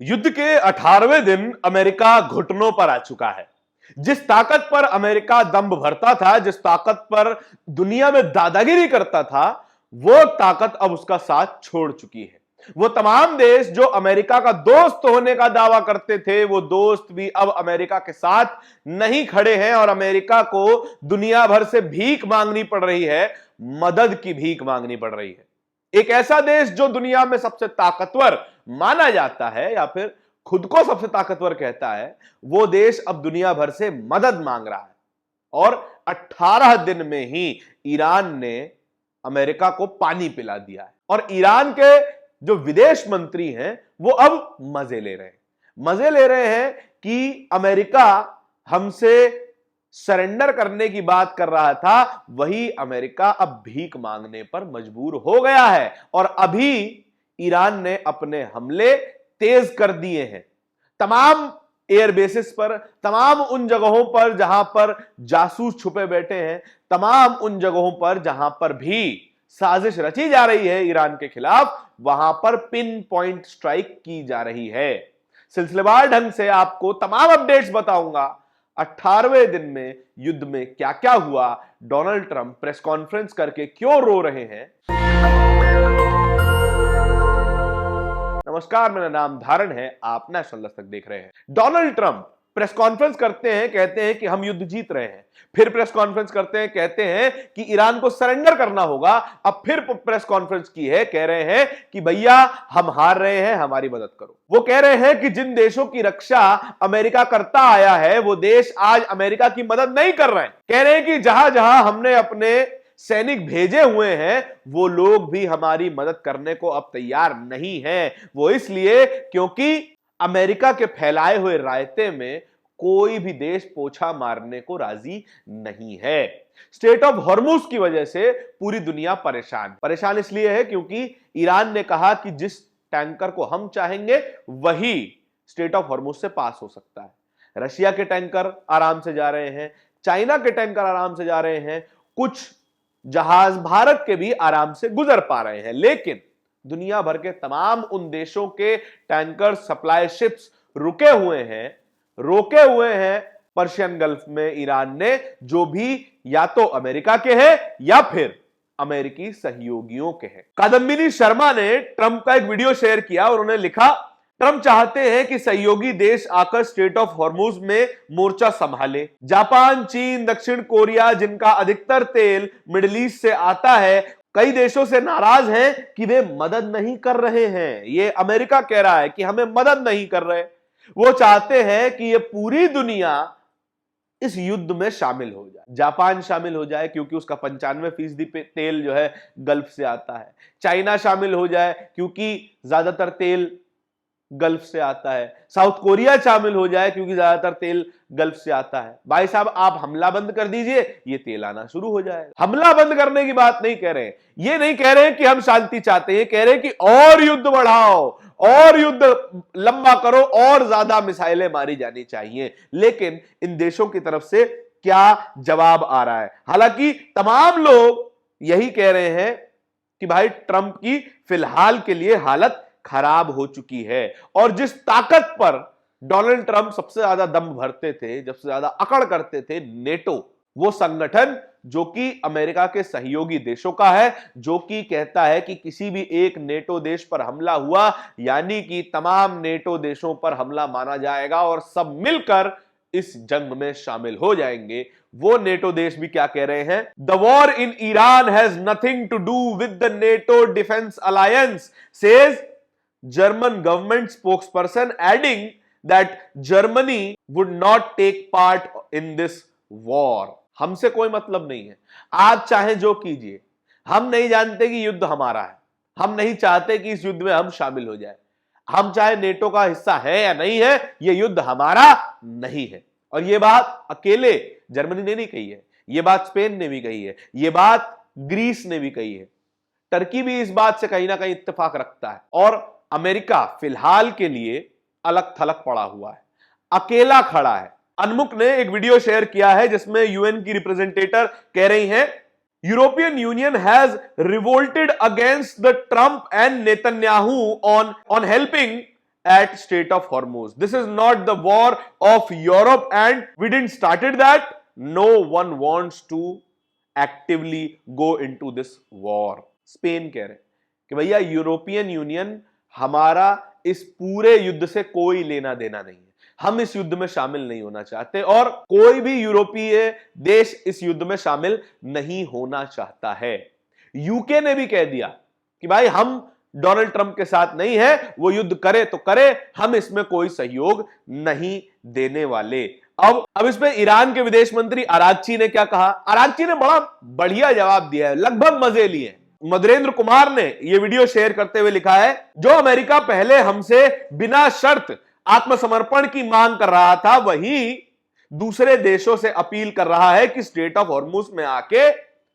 युद्ध के 18वें दिन अमेरिका घुटनों पर आ चुका है। जिस ताकत पर अमेरिका दंभ भरता था, जिस ताकत पर दुनिया में दादागिरी करता था, वो ताकत अब उसका साथ छोड़ चुकी है। वो तमाम देश जो अमेरिका का दोस्त होने का दावा करते थे, वो दोस्त भी अब अमेरिका के साथ नहीं खड़े हैं और अमेरिका को दुनिया भर से भीख मांगनी पड़ रही है, मदद की भीख मांगनी पड़ रही है। एक ऐसा देश जो दुनिया में सबसे ताकतवर माना जाता है या फिर खुद को सबसे ताकतवर कहता है, वो देश अब दुनिया भर से मदद मांग रहा है। और 18 दिन में ही ईरान ने अमेरिका को पानी पिला दिया है और ईरान के जो विदेश मंत्री हैं वो अब मजे ले रहे हैं कि अमेरिका हमसे सरेंडर करने की बात कर रहा था, वही अमेरिका अब भीख मांगने पर मजबूर हो गया है। और अभी ईरान ने अपने हमले तेज कर दिए हैं। तमाम एयरबेसेस पर, तमाम उन जगहों पर जहां पर जासूस छुपे बैठे हैं, तमाम उन जगहों पर जहां पर भी साजिश रची जा रही है ईरान के खिलाफ, वहां पर पिन पॉइंट स्ट्राइक की जा रही है। सिलसिलेवार ढंग से आपको तमाम अपडेट्स बताऊंगा। 18वें दिन में युद्ध में क्या क्या हुआ, डोनाल्ड ट्रंप प्रेस कॉन्फ्रेंस करके क्यों रो रहे हैं। नमस्कार, मेरा नाम धारण है, आप नेशनल दस्तक देख रहे हैं। डोनाल्ड ट्रंप प्रेस कॉन्फ्रेंस करते हैं, कहते हैं कि हम युद्ध जीत रहे हैं। फिर प्रेस कॉन्फ्रेंस करते हैं, कहते हैं कि ईरान को सरेंडर करना होगा। अब फिर प्रेस कॉन्फ्रेंस की है, कह रहे हैं कि भैया हम हार रहे हैं, हमारी मदद करो। वो कह रहे हैं कि जिन देशों की रक्षा अमेरिका करता आया है, वो देश आज अमेरिका की मदद नहीं कर रहे हैं। कह रहे हैं कि जहां जहां हमने अपने सैनिक भेजे हुए हैं, वो लोग भी हमारी मदद करने को अब तैयार नहीं हैं। वो इसलिए क्योंकि अमेरिका के फैलाए हुए रायते में कोई भी देश पोछा मारने को राजी नहीं है। स्ट्रेट ऑफ हॉर्मुज की वजह से पूरी दुनिया परेशान इसलिए है क्योंकि ईरान ने कहा कि जिस टैंकर को हम चाहेंगे वही स्ट्रेट ऑफ हॉर्मुज से पास हो सकता है। रशिया के टैंकर आराम से जा रहे हैं, चाइना के टैंकर आराम से जा रहे हैं, कुछ जहाज भारत के भी आराम से गुजर पा रहे हैं, लेकिन दुनिया भर के तमाम उन देशों के टैंकर, सप्लाई शिप्स रोके हुए हैं पर्शियन गल्फ में ईरान ने, जो भी या तो अमेरिका के हैं या फिर अमेरिकी सहयोगियों के हैं। कादम्बिनी शर्मा ने ट्रंप का एक वीडियो शेयर किया और उन्होंने लिखा, ट्रंप चाहते हैं कि सहयोगी देश आकर स्ट्रेट ऑफ हॉर्मुज में मोर्चा संभाले। जापान, चीन, दक्षिण कोरिया, जिनका अधिकतर तेल मिडिल ईस्ट से आता है, कई देशों से नाराज हैं कि वे मदद नहीं कर रहे हैं। ये अमेरिका कह रहा है कि हमें मदद नहीं कर रहे। वो चाहते हैं कि ये पूरी दुनिया इस युद्ध में शामिल हो जाए। जापान शामिल हो जाए क्योंकि उसका 95% तेल जो है गल्फ से आता है। चाइना शामिल हो जाए क्योंकि ज्यादातर तेल गल्फ से आता है। साउथ कोरिया शामिल हो जाए क्योंकि ज्यादातर तेल गल्फ से आता है। भाई साहब, आप हमला बंद कर दीजिए, ये तेल आना शुरू हो जाएगा। हमला बंद करने की बात नहीं कह रहे हैं, ये नहीं कह रहे हैं कि हम शांति चाहते हैं, कह रहे हैं कि और युद्ध बढ़ाओ, और युद्ध लंबा करो, और ज्यादा मिसाइलें मारी जानी चाहिए। लेकिन इन देशों की तरफ से क्या जवाब आ रहा है? हालांकि तमाम लोग यही कह रहे हैं कि भाई ट्रंप की फिलहाल के लिए हालत खराब हो चुकी है। और जिस ताकत पर डोनाल्ड ट्रंप सबसे ज्यादा दम भरते थे, सबसे ज्यादा अकड़ करते थे, नेटो, वो संगठन जो कि अमेरिका के सहयोगी देशों का है, जो कि कहता है कि किसी भी एक नेटो देश पर हमला हुआ यानी कि तमाम नेटो देशों पर हमला माना जाएगा और सब मिलकर इस जंग में शामिल हो जाएंगे। वो नेटो देश भी क्या कह रहे हैं? The war in Iran has nothing to do with the NATO defence alliance, says German government spokesperson, adding that Germany would not take part in this war. हमसे कोई मतलब नहीं है, आप चाहे जो कीजिए, हम नहीं जानते कि युद्ध हमारा है, हम नहीं चाहते कि इस युद्ध में हम शामिल हो जाए। हम चाहे नेटो का हिस्सा है या नहीं है, यह युद्ध हमारा नहीं है। और यह बात अकेले जर्मनी ने नहीं कही है, यह बात स्पेन ने भी कही है, यह बात ग्रीस ने भी कही है, टर्की भी इस बात से कहीं ना कहीं इत्तेफाक रखता है। और अमेरिका फिलहाल के लिए अलग थलग पड़ा हुआ है, अकेला खड़ा है। अनमुक ने एक वीडियो शेयर किया है जिसमें यूएन की रिप्रेजेंटेटर कह रही हैं, European union has revolted against the Trump and Netanyahu on helping at Strait of Hormuz. This is not the war of Europe and we didn't started that. No one wants to actively go into this war. Spain कह रहे कि भैया European union हमारा इस पूरे युद्ध से कोई लेना देना नहीं है, हम इस युद्ध में शामिल नहीं होना चाहते और कोई भी यूरोपीय देश इस युद्ध में शामिल नहीं होना चाहता है। यूके ने भी कह दिया कि भाई हम डोनाल्ड ट्रंप के साथ नहीं है, वो युद्ध करे तो करे, हम इसमें कोई सहयोग नहीं देने वाले। अब इस पे ईरान के विदेश मंत्री अरागची ने क्या कहा? अरागची ने बड़ा बढ़िया जवाब दिया है, लगभग मजे लिए। मधुरेंद्र कुमार ने यह वीडियो शेयर करते हुए लिखा है, जो अमेरिका पहले हमसे बिना शर्त आत्मसमर्पण की मांग कर रहा था, वही दूसरे देशों से अपील कर रहा है कि स्ट्रेट ऑफ हॉर्मुज में आके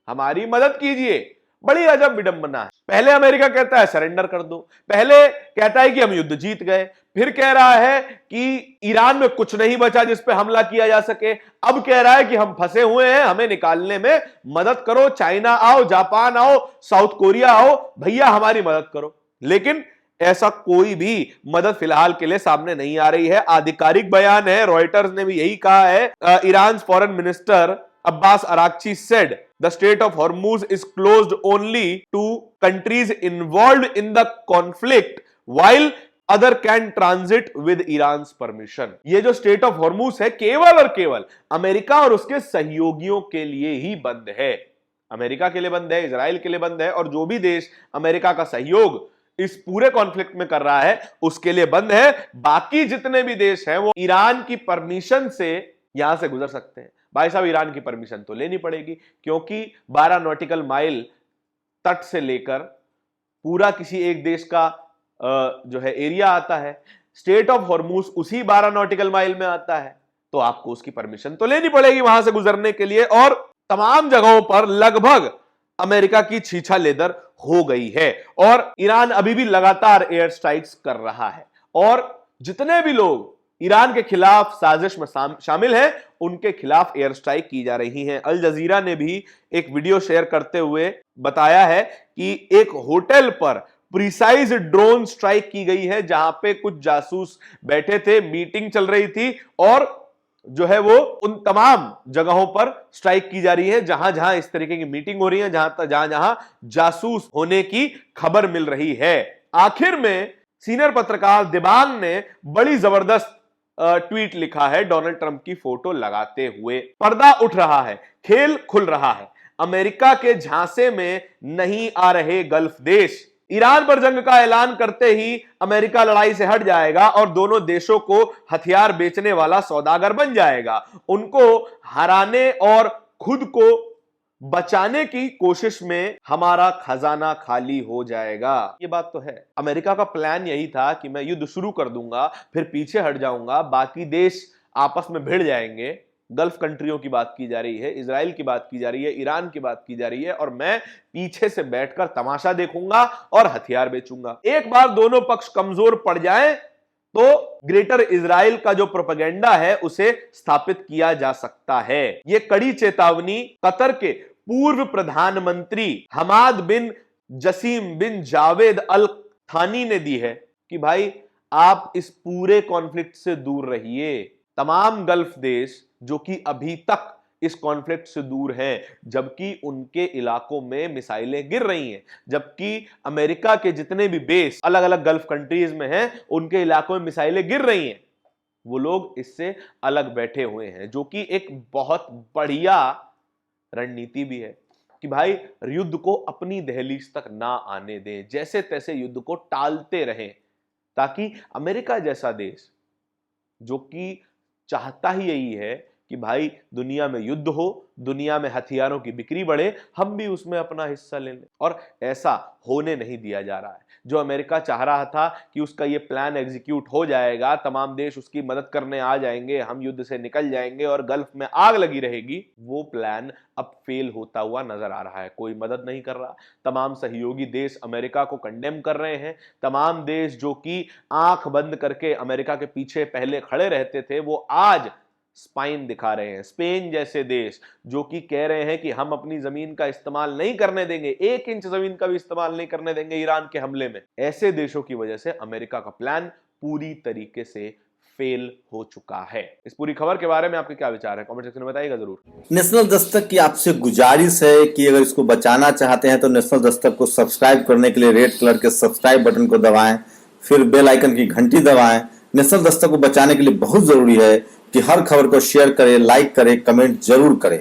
हमारी मदद कीजिए। बड़ी अजब विडंबना है। पहले अमेरिका कहता है सरेंडर कर दो, पहले कहता है कि हम युद्ध जीत गए, फिर कह रहा है कि ईरान में कुछ नहीं बचा जिस पे हमला किया जा सके, अब कह रहा है कि हम फंसे हुए हैं, हमें निकालने में मदद करो, चाइना आओ, जापान आओ, साउथ कोरिया आओ, भैया हमारी मदद करो। लेकिन ऐसा कोई भी मदद फिलहाल के लिए सामने नहीं आ रही है। आधिकारिक बयान है, रॉयटर्स ने भी यही कहा है। Iran foreign minister Abbas Araghchi said the Strait of Hormuz is closed only to countries involved in the conflict while other can transit with Iran's permission। ये जो स्ट्रेट ऑफ हॉर्मुज है केवल और केवल अमेरिका और उसके सहयोगियों के लिए ही बंद है। अमेरिका के लिए बंद है, इजराइल के लिए बंद है, और जो भी देश अमेरिका का सहयोग इस पूरे कॉन्फ्लिक्ट में कर रहा है उसके लिए बंद है। बाकी जितने भी देश हैं वो ईरान की परमिशन से यहां से गुजर सकते हैं। भाई साहब, ईरान की परमिशन तो लेनी पड़ेगी, क्योंकि 12 नॉटिकल माइल तट से लेकर पूरा किसी एक देश का जो है एरिया आता है। स्ट्रेट ऑफ हॉर्मुज उसी 12 नॉटिकल माइल में आता है, तो आपको उसकी परमिशन तो लेनी पड़ेगी वहां से गुजरने के लिए। और तमाम जगहों पर लगभग अमेरिका की छीछा लेदर हो गई है और ईरान अभी भी लगातार एयर स्ट्राइक्स कर रहा है। और जितने भी लोग ईरान के खिलाफ साजिश में शामिल हैं, उनके खिलाफ एयर स्ट्राइक की जा रही है। अल जजीरा ने भी एक वीडियो शेयर करते हुए बताया है कि एक होटल पर प्रिसाइज ड्रोन स्ट्राइक की गई है, जहां पे कुछ जासूस बैठे थे, मीटिंग चल रही थी और जो है वो उन तमाम जगहों पर स्ट्राइक की जा रही है जहां जहां इस तरीके की मीटिंग हो रही है, जहां जहां जासूस होने की खबर मिल रही है। आखिर में सीनियर पत्रकार दिबांग ने बड़ी जबरदस्त ट्वीट लिखा है डोनाल्ड ट्रंप की फोटो लगाते हुए। पर्दा उठ रहा है, खेल खुल रहा है, अमेरिका के झांसे में नहीं आ रहे गल्फ देश। ईरान पर जंग का ऐलान करते ही अमेरिका लड़ाई से हट जाएगा और दोनों देशों को हथियार बेचने वाला सौदागर बन जाएगा। उनको हराने और खुद को बचाने की कोशिश में हमारा खजाना खाली हो जाएगा। ये बात तो है। अमेरिका का प्लान यही था कि मैं युद्ध शुरू कर दूंगा, फिर पीछे हट जाऊंगा, बाकी देश आपस में भिड़ जाएंगे। गल्फ कंट्रियों की बात की जा रही है, इजराइल की बात की जा रही है, ईरान की बात की जा रही है, और मैं पीछे से बैठकर तमाशा देखूंगा और हथियार बेचूंगा। एक बार दोनों पक्ष कमजोर पड़ जाएं तो ग्रेटर इजराइल का जो प्रोपेगेंडा है उसे स्थापित किया जा सकता है। यह कड़ी चेतावनी कतर के पूर्व प्रधानमंत्री हमाद बिन जसीम बिन जावेद अल थानी ने दी है कि भाई आप इस पूरे कॉन्फ्लिक्ट से दूर रहिए। तमाम गल्फ देश जो कि अभी तक इस कॉन्फ्लिक्ट से दूर हैं, जबकि उनके इलाकों में मिसाइलें गिर रही हैं, जबकि अमेरिका के जितने भी बेस अलग अलग गल्फ कंट्रीज में हैं, उनके इलाकों में मिसाइलें गिर रही हैं, वो लोग इससे अलग बैठे हुए हैं, जो कि एक बहुत बढ़िया रणनीति भी है कि भाई युद्ध को अपनी दहलीज तक ना आने दें, जैसे तैसे युद्ध को टालते रहें, ताकि अमेरिका जैसा देश जो कि चाहता ही यही है कि भाई दुनिया में युद्ध हो, दुनिया में हथियारों की बिक्री बढ़े, हम भी उसमें अपना हिस्सा ले लें, और ऐसा होने नहीं दिया जा रहा है। जो अमेरिका चाह रहा था कि उसका ये प्लान एग्जीक्यूट हो जाएगा, तमाम देश उसकी मदद करने आ जाएंगे, हम युद्ध से निकल जाएंगे और गल्फ में आग लगी रहेगी, वो प्लान अब फेल होता हुआ नजर आ रहा है। कोई मदद नहीं कर रहा। तमाम सहयोगी देश अमेरिका को कंडेम कर रहे हैं। तमाम देश जो कि आंख बंद करके अमेरिका के पीछे पहले खड़े रहते थे, वो आज स्पाइन दिखा रहे हैं। स्पेन जैसे देश जो कि कह रहे हैं कि हम अपनी जमीन का इस्तेमाल नहीं करने देंगे, 1 इंच जमीन का भी इस्तेमाल नहीं करने देंगे ईरान के हमले में। ऐसे देशों की वजह से अमेरिका का प्लान पूरी तरीके से फेल हो चुका है। इस पूरी खबर के बारे में आपके क्या विचार है, कमेंट सेक्शन में बताइएगा जरूर। नेशनल दस्तक की आपसे गुजारिश है कि अगर इसको बचाना चाहते हैं तो नेशनल दस्तक को सब्सक्राइब करने के लिए रेड कलर के सब्सक्राइब बटन को दबाएं, फिर बेल आइकन की घंटी दबाएं। नेशनल दस्तक को बचाने के लिए बहुत जरूरी है कि हर खबर को शेयर करें, लाइक करें, कमेंट जरूर करें।